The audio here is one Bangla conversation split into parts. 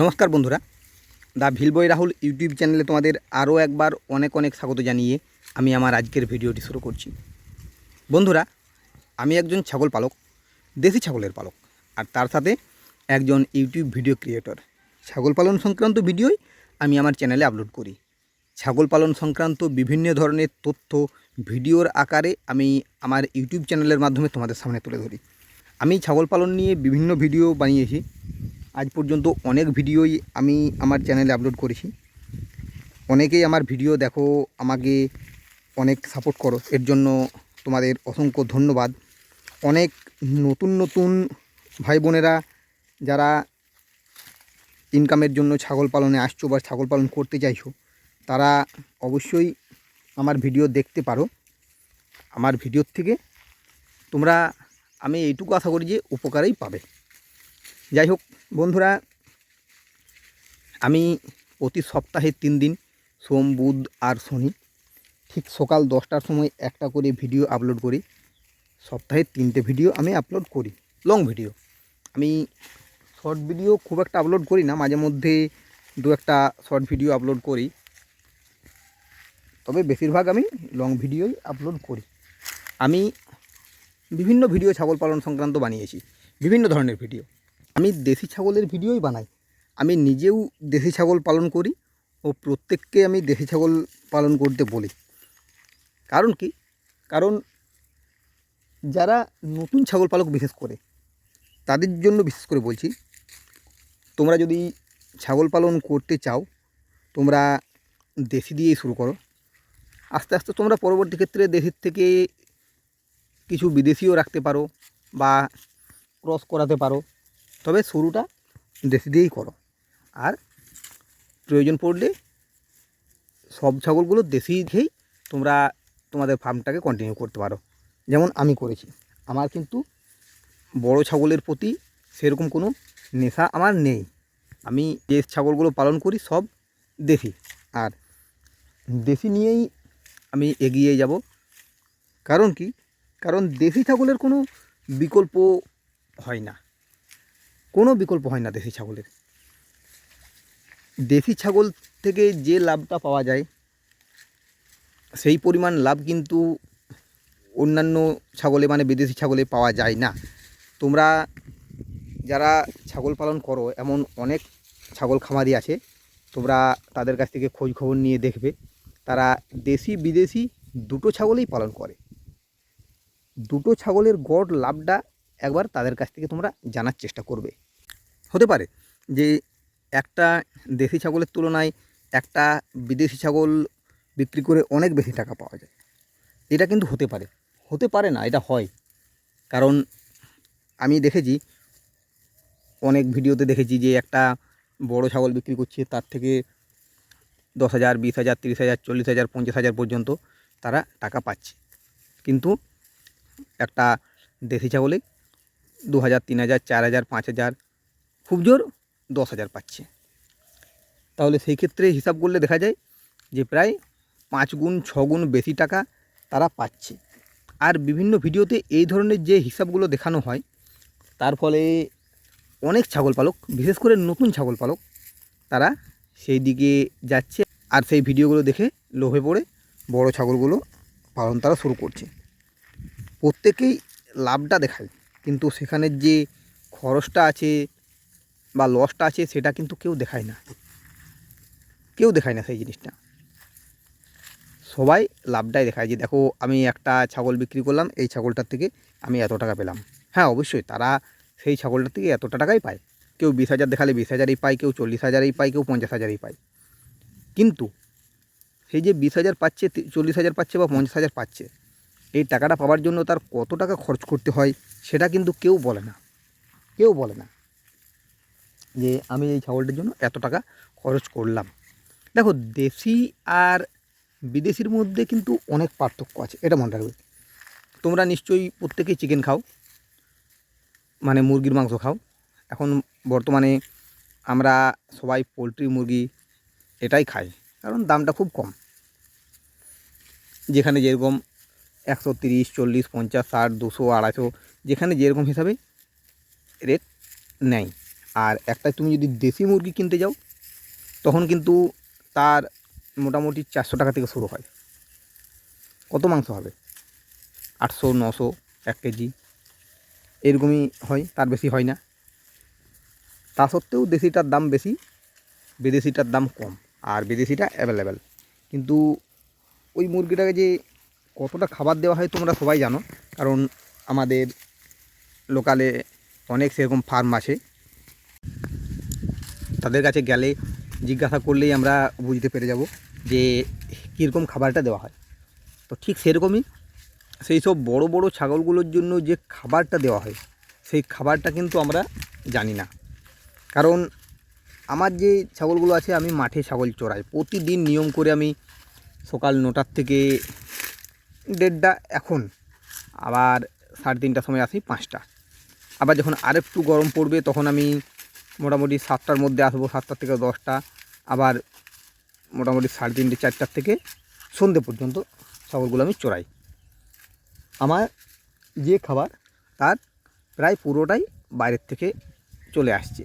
নমস্কার বন্ধুরা, দ্য ভিলবয় রাহুল ইউটিউব চ্যানেলে তোমাদের আরও একবার অনেক অনেক স্বাগত জানিয়ে আমি আমার আজকের ভিডিওটি শুরু করছি। বন্ধুরা, আমি একজন ছাগল পালক, দেশি ছাগলের পালক, আর তার সাথে একজন ইউটিউব ভিডিও ক্রিয়েটর। ছাগল পালন সংক্রান্ত ভিডিওই আমি আমার চ্যানেলে আপলোড করি। ছাগল পালন সংক্রান্ত বিভিন্ন ধরনের তথ্য ভিডিওর আকারে আমি আমার ইউটিউব চ্যানেলের মাধ্যমে তোমাদের সামনে তুলে ধরি। আমি ছাগল পালন নিয়ে বিভিন্ন ভিডিও বানিয়েছি। আজ পর্যন্ত অনেক ভিডিওই আমি আমার চ্যানেলে আপলোড করেছি। অনেকেই আমার ভিডিও দেখো, আমাকে অনেক সাপোর্ট করো, এর জন্য তোমাদের অসংখ্য ধন্যবাদ। অনেক নতুন নতুন ভাই বোনেরা যারা ইনকামের জন্য ছাগল পালনে আসছো বা ছাগল পালন করতে চাইছো, তারা অবশ্যই আমার ভিডিও দেখতে পারো। আমার ভিডিওর থেকে তোমরা, আমি এইটুকু আশা করি যে উপকারেই পাবে। যাই হোক বন্ধুরা, আমি প্রতি সপ্তাহে 3 দিন সোম, বুধ আর শনি ঠিক সকাল 10টার সময় একটা করে ভিডিও আপলোড করি। সপ্তাহে 3টে ভিডিও আমি আপলোড করি, লং ভিডিও। আমি শর্ট ভিডিও খুব একটা আপলোড করি না, মাঝে মধ্যে 2-1টা শর্ট ভিডিও আপলোড করি, তবে বেশিরভাগ আমি লং ভিডিওই আপলোড করি। আমি বিভিন্ন ভিডিও ছাগল পালন সংক্রান্ত বানিয়েছি, বিভিন্ন ধরনের ভিডিও। আমি দেশি ছাগলের ভিডিওই বানাই। আমি নিজেও দেশি ছাগল পালন করি ও প্রত্যেককে আমি দেশি ছাগল পালন করতে বলি। কারণ কি? কারণ যারা নতুন ছাগল পালক বিশেষ করে, তাদের জন্য বিশেষ করে বলছি, তোমরা যদি ছাগল পালন করতে চাও, তোমরা দেশি দিয়েই শুরু করো। আস্তে আস্তে তোমরা পরবর্তী ক্ষেত্রে দেশির থেকে কিছু বিদেশিও রাখতে পারো বা ক্রস করাতে পারো, তবে শুরুটা দেশি দিয়েই করো। আর প্রয়োজন পড়লে সব ছাগলগুলো দেশি দিয়েই তোমরা তোমাদের ফার্মটাকে কন্টিনিউ করতে পারো, যেমন আমি করেছি। আমার কিন্তু বড় ছাগলের প্রতি সেরকম কোনো নেশা আমার নেই। আমি যে ছাগলগুলো পালন করি সব দেশি, আর দেশি নিয়েই আমি এগিয়ে যাব। কারণ কি? কারণ দেশি ছাগলের কোনো বিকল্প হয় না, কোনো বিকল্প হয় না দেশি ছাগলের। দেশি ছাগল থেকে যে লাভটা পাওয়া যায়, সেই পরিমাণ লাভ কিন্তু অন্যান্য ছাগলে মানে বিদেশি ছাগলে পাওয়া যায় না। তোমরা যারা ছাগল পালন করো, এমন অনেক ছাগল খামারি আছে, তোমরা তাদের কাছ থেকে খোঁজ খবর নিয়ে দেখবে, তারা দেশি বিদেশি দুটো ছাগলেই পালন করে। দুটো ছাগলের গড় লাভটা একবার তাদের কাছ থেকে তোমরা জানার চেষ্টা করবে। হতে পারে যে একটা দেশি ছাগলের তুলনায় একটা বিদেশি ছাগল বিক্রি করে অনেক বেশি টাকা পাওয়া যায়। এটা কিন্তু হতে পারে, হতে পারে না, এটা হয়। কারণ আমি দেখেছি, অনেক ভিডিওতে দেখেছি যে একটা বড় ছাগল বিক্রি করছে, তার থেকে 10,000, 20,000, 30,000, 40,000, 50,000 পর্যন্ত তারা টাকা পাচ্ছে। কিন্তু একটা দেশি ছাগলে 2,000, 3,000, 4,000, 5,000, খুব জোর 10,000 পাচ্ছে। তাহলে সেই ক্ষেত্রে হিসাব করলে দেখা যায় যে প্রায় 5 গুণ 6 গুণ বেশি টাকা তারা পাচ্ছে। আর বিভিন্ন ভিডিওতে এই ধরনের যে হিসাবগুলো দেখানো হয়, তার ফলে অনেক ছাগল পালক, বিশেষ করে নতুন ছাগল পালক, তারা সেই দিকে যাচ্ছে আর সেই ভিডিওগুলো দেখে লোভে পড়ে বড় ছাগলগুলো পালন তারা শুরু করছে। প্রত্যেকেই লাভটা দেখায়, কিন্তু সেখানের যে খরচটা আছে বা লসটা আছে, সেটা কিন্তু কেউ দেখায় না, কেউ দেখায় না সেই জিনিসটা। সবাই লাভটাই দেখায়, যে দেখো আমি একটা ছাগল বিক্রি করলাম, এই ছাগলটার থেকে আমি এত টাকা পেলাম। হ্যাঁ, অবশ্যই তারা সেই ছাগলটার থেকে এতটা টাকাই পায়। কেউ 20,000 দেখালে 20,000ই পায়, কেউ 40,000ই পায়, কেউ 50,000ই পায়। কিন্তু সেই যে 20,000 পাচ্ছে, 40,000 পাচ্ছে বা 50,000 পাচ্ছে, এই টাকাটা পাওয়ার জন্য তার কত টাকা খরচ করতে হয় সেটা কিন্তু কেউ বলে না। কেউ বলে না যে আমি এই ছাগলটার জন্য এত টাকা খরচ করলাম। দেখো, দেশি আর বিদেশির মধ্যে কিন্তু অনেক পার্থক্য আছে, এটা মনে রাখবে। তোমরা নিশ্চয়ই প্রত্যেকেই চিকেন খাও, মানে মুরগির মাংস খাও। এখন বর্তমানে আমরা সবাই পোলট্রি, মুরগি এটাই খাই, কারণ দামটা খুব কম। যেখানে যেরকম 130, 40, 50, 60, 200, 250, যেখানে যেরকম হিসাবে রেট নেয়। আর একটা তুমি যদি দেশি মুরগি কিনতে যাও তখন কিন্তু তার মোটামুটি 400 টাকা থেকে শুরু হয়। কত মাংস হবে? 800, 900, 1 কেজি এরকমই হয়, তার বেশি হয় না। তা সত্ত্বেও দেশিটার দাম বেশি, বিদেশিটার দাম কম, আর বিদেশিটা অ্যাভেলেবেল। কিন্তু ওই মুরগিটাকে যে কতটা খাবার দেওয়া হয় তোমরা সবাই জানো, কারণ আমাদের লোকালে অনেক সেরকম ফার্ম আছে, তাদের কাছে গেলে জিজ্ঞাসা করলেই আমরা বুঝতে পেরে যাব যে কীরকম খাবারটা দেওয়া হয়। তো ঠিক সেরকমই সেই সব বড় বড় ছাগলগুলোর জন্য যে খাবারটা দেওয়া হয় সেই খাবারটা কিন্তু আমরা জানি না। কারণ আমার যে ছাগলগুলো আছে, আমি মাঠে ছাগল চড়াই প্রতিদিন নিয়ম করে। আমি সকাল 9টার থেকে 1:30, এখন আবার 3:30টার সময় আসি 5টা। আবার যখন আরেকটু গরম পড়বে তখন আমি মোটামুটি 7টার মধ্যে আসবো, 7টা থেকে 10টা, আবার মোটামুটি 3:30, 4টার থেকে সন্ধে পর্যন্ত ছাগলগুলো আমি চড়াই। আমার যে খাবার তার প্রায় পুরোটাই বাইরের থেকে চলে আসছে।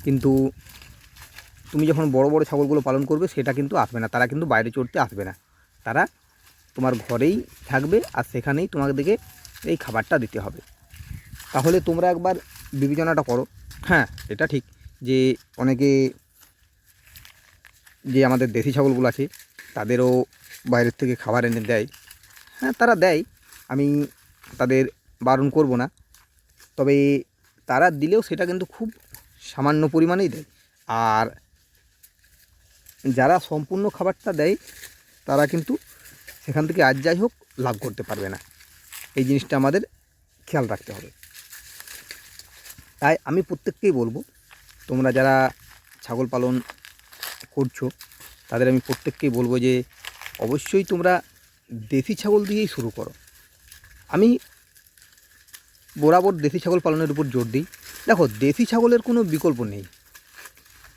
কিন্তু তুমি যখন বড় বড় ছাগলগুলো পালন করবে সেটা কিন্তু আসবে না, তারা কিন্তু বাইরে চড়তে আসবে না, তারা তোমার ঘরেই থাকবে আর সেখানেই তোমাদেরকে এই খাবারটা দিতে হবে। তাহলে তোমরা একবার বিবেচনাটা করো। হ্যাঁ, এটা ঠিক যে অনেকে যে আমাদের দেশি ছাগলগুলো আছে তাদেরও বাইরের থেকে খাবার এনে দেয়। হ্যাঁ, তারা দেয়, আমি তাদের বারণ করব না, তবে তারা দিলেও সেটা কিন্তু খুব সামান্য পরিমাণেই দেয়। আর যারা সম্পূর্ণ খাবারটা দেয় তারা কিন্তু সেখান থেকে আজ যাই হোক লাভ করতে পারবে না। এই জিনিসটা আমাদের খেয়াল রাখতে হবে। তাই আমি প্রত্যেককেই বলবো, তোমরা যারা ছাগল পালন করছো তাদের আমি প্রত্যেককেই বলবো যে অবশ্যই তোমরা দেশি ছাগল দিয়েই শুরু করো। আমি বরাবর দেশি ছাগল পালনের উপর জোর দিই। দেখো, দেশি ছাগলের কোনো বিকল্প নেই।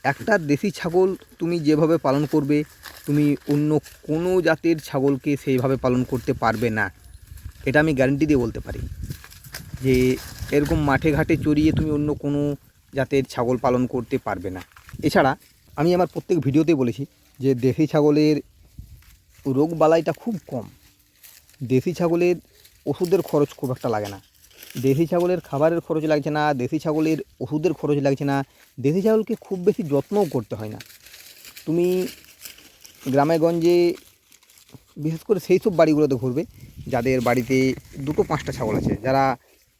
একটা দেশি ছাগল তুমি যেভাবে পালন করবে, তুমি অন্য কোনো জাতের ছাগলকে সেইভাবে পালন করতে পারবে না। এটা আমি গ্যারান্টি দিয়ে বলতে পারি যে এরকম মাঠে ঘাটে চড়িয়ে তুমি অন্য কোনো জাতের ছাগল পালন করতে পারবে না। এছাড়া আমি আমার প্রত্যেক ভিডিওতেই বলেছি যে দেশি ছাগলের রোগ বালাইটা খুব কম। দেশি ছাগলের ওষুধের খরচ খুব একটা লাগে না, দেশি ছাগলের খাবারের খরচ লাগছে না, দেশি ছাগলের ওষুধের খরচ লাগছে না, দেশি ছাগলকে খুব বেশি যত্নও করতে হয় না। তুমি গ্রামে গঞ্জে বিশেষ করে সেই সব বাড়িগুলোতে ঘুরবে যাদের বাড়িতে 2-5টা ছাগল আছে, যারা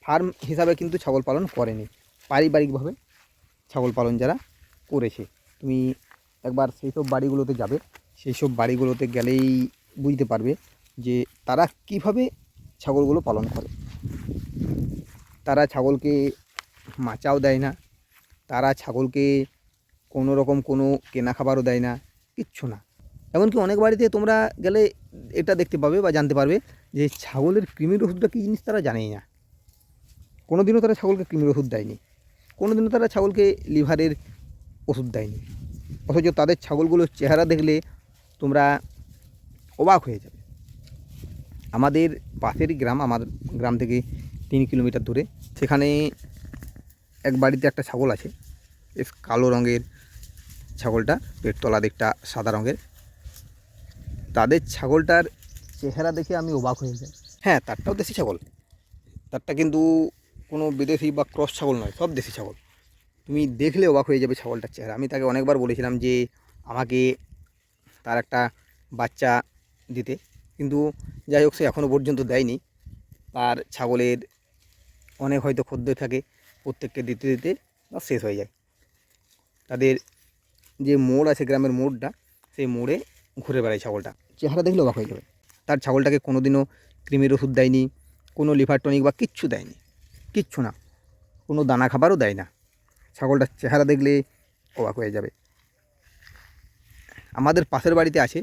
ফার্ম হিসাবে কিন্তু ছাগল পালন করেনি, পারিবারিকভাবে ছাগল পালন যারা করেছে, তুমি একবার সেই সব বাড়িগুলোতে যাবে। সেই সব বাড়িগুলোতে গেলেই বুঝতে পারবে যে তারা কিভাবে ছাগলগুলো পালন করে। তারা ছাগলকে মাচাও দেয় না, তারা ছাগলকে কোনো রকম কোনো কেনা খাবারও দেয় না, কিচ্ছু না। এমনকি অনেক বাড়িতে তোমরা গেলে এটা দেখতে পাবে বা জানতে পারবে যে ছাগলের কৃমির ওষুধটা কী জিনিস তারা জানেই না। কোনো দিনও তারা ছাগলকে কৃমির ওষুধ দেয়নি, কোনো দিনও তারা ছাগলকে লিভারের ওষুধ দেয়নি। অথচ তাদের ছাগলগুলোর চেহারা দেখলে তোমরা অবাক হয়ে যাবে। আমাদের পাশেরই গ্রাম, আমাদের গ্রাম থেকে 3 কিলোমিটার দূরে, সেখানে এক বাড়িতে একটা ছাগল আছে, বেশ কালো রঙের ছাগলটা, পেট তলা দিকটা সাদা রঙের। তাদের ছাগলটার চেহারা দেখে আমি অবাক হয়ে যাই। হ্যাঁ, তারটাও দেশি ছাগল, তারটা কিন্তু কোনো বিদেশি বা ক্রস ছাগল নয়, সব দেশি ছাগল। তুমি দেখলে অবাক হয়ে যাবে ছাগলটার চেহারা। আমি তাকে অনেকবার বলেছিলাম যে আমাকে তার একটা বাচ্চা দিতে, কিন্তু যাই হোক সে এখনও পর্যন্ত দেয়নি। তার ছাগলের অনেক হয়তো খদ্দের থাকে, প্রত্যেককে দিতে দিতে শেষ হয়ে যায়। তাদের যে মোড় আছে, গ্রামের মোড়টা, সেই মোড়ে ঘুরে বেড়ায় ছাগলটা। চেহারা দেখলে অবাক হয়ে যাবে। তার ছাগলটাকে কোনো দিনও কৃমির ওষুধ দেয়নি, কোনো লিভার টনিক বা কিচ্ছু দেয়নি, কিচ্ছু না, কোনো দানা খাবারও দেয় না। ছাগলটার চেহারা দেখলে অবাক হয়ে যাবে। আমাদের পাশের বাড়িতে আছে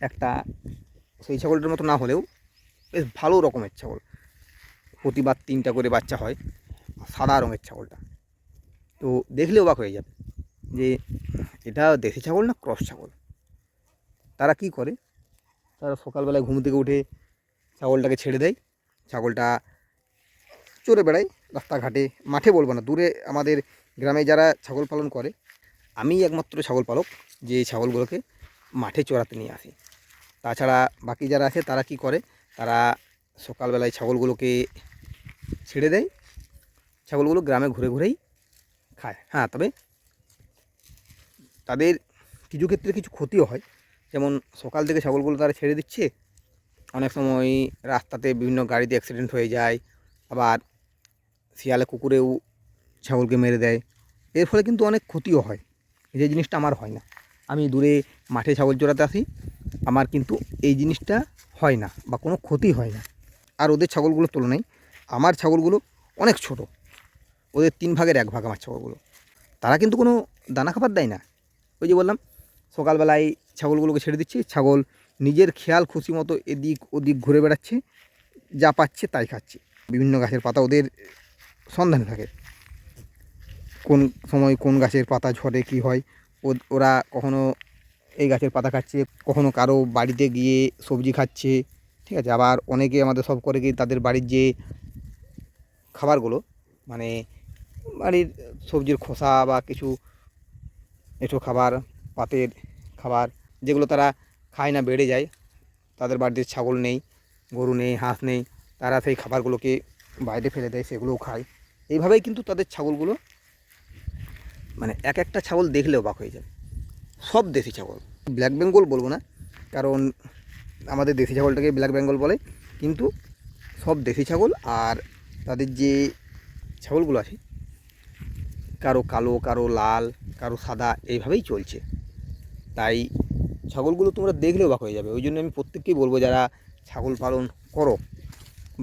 একটা, সেই ছাগলটার মতো না হলেও বেশ ভালো রকমের ছাগল, প্রতিবার 3টা করে বাচ্চা হয়, সাদা রঙের ছাগলটা। তো দেখলে অবাক হয়ে যাবে যে এটা দেশি ছাগল না ক্রস ছাগল। তারা কি করে, তারা সকালবেলায় ঘুম থেকে উঠে ছাগলটাকে ছেড়ে দেয়, ছাগলটা চড়ে বেড়ায় রাস্তাঘাটে, মাঠে বলবো না, দূরে আমাদের গ্রামে যারা ছাগল পালন করে, আমি একমাত্র ছাগল পালক যে ছাগলগুলোকে মাঠে চড়াতে নিয়ে আসি। তাছাড়া বাকি যারা আছে তারা কি করে, তারা সকালবেলায় ছাগলগুলোকে ছেড়ে দেয়, ছাগলগুলো গ্রামে ঘুরে ঘুরেই খায়। হ্যাঁ, তবে তাদের কিছু ক্ষেত্রে কিছু ক্ষতিও হয়। যেমন সকাল থেকে ছাগলগুলো তারা ছেড়ে দিচ্ছে, অনেক সময় রাস্তাতে বিভিন্ন গাড়িতে অ্যাক্সিডেন্ট হয়ে যায়, আবার শিয়ালে কুকুরেও ছাগলকে মেরে দেয়। এর ফলে কিন্তু অনেক ক্ষতিও হয়, যে জিনিসটা আমার হয় না। আমি দূরে মাঠে ছাগল চড়াতে আসি, আমার কিন্তু এই জিনিসটা হয় না বা কোনো ক্ষতি হয় না। আর ওদের ছাগলগুলোর তুলনায় আমার ছাগলগুলো অনেক ছোট, ওদের 3 ভাগের 1 ভাগ আমার ছাগলগুলো। তারা কিন্তু কোনো দানা খাবার দেয় না। ওই যে বললাম, সকালবেলায় ছাগলগুলোকে ছেড়ে দিচ্ছি, ছাগল নিজের খেয়াল খুশি মতো এদিক ওদিক ঘুরে বেড়াচ্ছে, যা পাচ্ছে তাই খাচ্ছে। বিভিন্ন গাছের পাতা ওদের সন্ধানে থাকে, কোন সময় কোন গাছের পাতা ঝরে কী হয়। ওরা কখনো এই গাছের পাতা খাচ্ছে, কখনো কারো বাড়িতে গিয়ে সবজি খাচ্ছে, ঠিক আছে। আবার অনেকে আমাদের সব করে কি তাদের বাড়ির যে খাবারগুলো, মানে বাড়ির সবজির খোসা বা কিছু এঁঠো খাবার, পাতের খাবার, যেগুলো তারা খায় না, বেড়ে যায়, তাদের বাড়িতে ছাগল নেই, গরু নেই, হাঁস নেই, তারা সেই খাবারগুলোকে বাইরে ফেলে দেয়, সেগুলোও খায়। এইভাবেই কিন্তু তাদের ছাগলগুলো, মানে এক একটা ছাগল দেখলে অবাক হয়ে যায়। সব দেশি ছাগল, ব্ল্যাক বেঙ্গল বলবো না, কারণ আমাদের দেশি ছাগলটাকে ব্ল্যাক বেঙ্গল বলে, কিন্তু সব দেশি ছাগল। আর তাদের যে ছাগলগুলো আছে, কারো কালো, কারো লাল, কারো সাদা, এইভাবেই চলছে। তাই ছাগলগুলো তোমরা দেখলে অবাক হয়ে যাবে। ওই জন্য আমি প্রত্যেককেই বলবো, যারা ছাগল পালন করো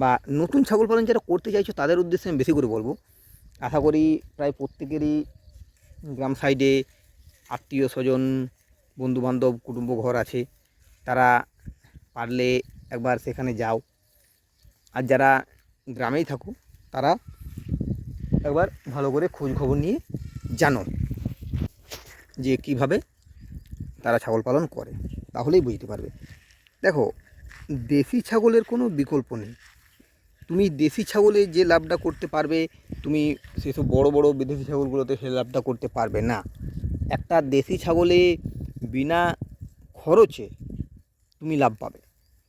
বা নতুন ছাগল পালন যারা করতে চাইছো, তাদের উদ্দেশ্যে আমি বেশি করে বলবো। আশা করি প্রায় প্রত্যেকেরই গ্রাম সাইডে আত্মীয় স্বজন, বন্ধুবান্ধব, কুটুম্ব ঘর আছে। তারা পারলে একবার সেখানে যাও। আর যারা গ্রামেই থাকো, তারা একবার ভালো করে খোঁজ খবর নিয়ে জানো যে কীভাবে তারা ছাগল পালন করে, তাহলেই বুঝতে পারবে। দেখো, দেশি ছাগলের কোনো বিকল্প নেই। তুমি দেশি ছাগলে যে লাভটা করতে পারবে, তুমি সেসব বড় বড় বিদেশি ছাগলগুলোতে সে লাভটা করতে পারবে না। একটা দেশি ছাগলে বিনা খরচে তুমি লাভ পাবে,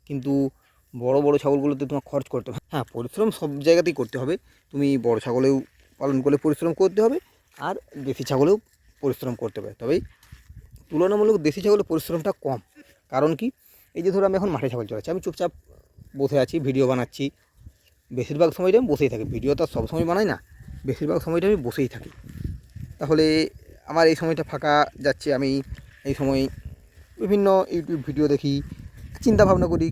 কিন্তু বড় বড় ছাগলগুলোতে তোমার খরচ করতে হবে। হ্যাঁ, পরিশ্রম সব জায়গাতেই করতে হবে। তুমি বড় ছাগলেও পালন করলে পরিশ্রম করতে হবে, আর দেশি ছাগলেও পরিশ্রম করতে হবে। তবেই তুলনামূলক দেশি ছাগলের পরিশ্রমটা কম। কারণ কি, এই যে ধরো আমি এখন মাঠে ছাগল চড়াচ্ছি, আমি চুপচাপ বসে আছি, ভিডিও বানাচ্ছি। বেশিরভাগ সময়টা আমি বসেই থাকি, ভিডিও তো সব সময় বানাই না, বেশিরভাগ সময়টা আমি বসেই থাকি। তাহলে আমার এই সময়টা ফাঁকা যাচ্ছে, আমি এই সময় বিভিন্ন ইউটিউব ভিডিও দেখি, চিন্তা ভাবনা করি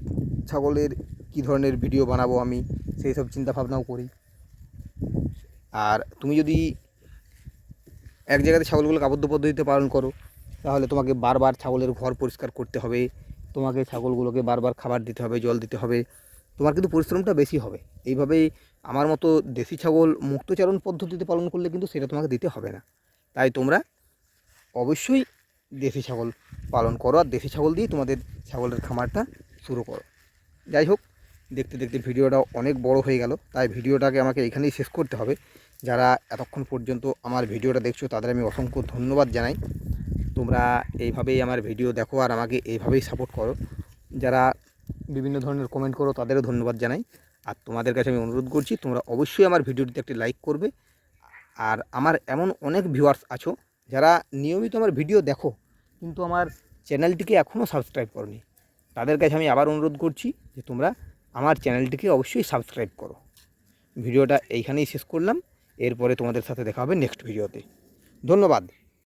ছাগলের কী ধরনের ভিডিও বানাবো আমি, সেই সব চিন্তা ভাবনাও করি। আর তুমি যদি এক জায়গাতে ছাগলগুলোকে আবদ্ধ পদ্ধতিতে পালন করো, তাহলে তোমাকে বারবার ছাগলের ঘর পরিষ্কার করতে হবে, তোমাকে ছাগলগুলোকে বারবার খাবার দিতে হবে, জল দিতে হবে, তোমার কিন্তু পরিশ্রমটা বেশি হবে। এইভাবেই আমার মতো দেশি ছাগল মুক্তচারণ পদ্ধতিতে পালন করলে কিন্তু সেটা তোমাকে দিতে হবে না। তাই তোমরা অবশ্যই দেশি ছাগল পালন করো, আর দেশি ছাগল দিয়ে তোমাদের ছাগলের খামারটা শুরু করো। যাই হোক, দেখতে দেখতে ভিডিওটা অনেক বড় হয়ে গেল, তাই ভিডিওটাকে আমাকে এখানেই শেষ করতে হবে। যারা এতক্ষণ পর্যন্ত আমার ভিডিওটা দেখছো, তাদের আমি অসংখ্য ধন্যবাদ জানাই। তোমরা এইভাবেই আমার ভিডিও দেখো আর আমাকে এইভাবেই সাপোর্ট করো। যারা বিভিন্ন ধরনের কমেন্ট করো, তাদেরও ধন্যবাদ জানাই। আর তোমাদের কাছে আমি অনুরোধ করছি, তোমরা অবশ্যই আমার ভিডিওটিতে একটি লাইক করবে। আর আমার এমন অনেক ভিউয়ার্স আছো যারা নিয়মিত আমার ভিডিও দেখো, কিন্তু আমার চ্যানেলটিকে এখনও সাবস্ক্রাইব করোনি। তাদের কাছে আমি আবার অনুরোধ করছি যে তোমরা আমার চ্যানেলটিকে অবশ্যই সাবস্ক্রাইব করো। ভিডিওটা এইখানেই শেষ করলাম, এরপরে তোমাদের সাথে দেখা হবে নেক্সট ভিডিওতে। ধন্যবাদ।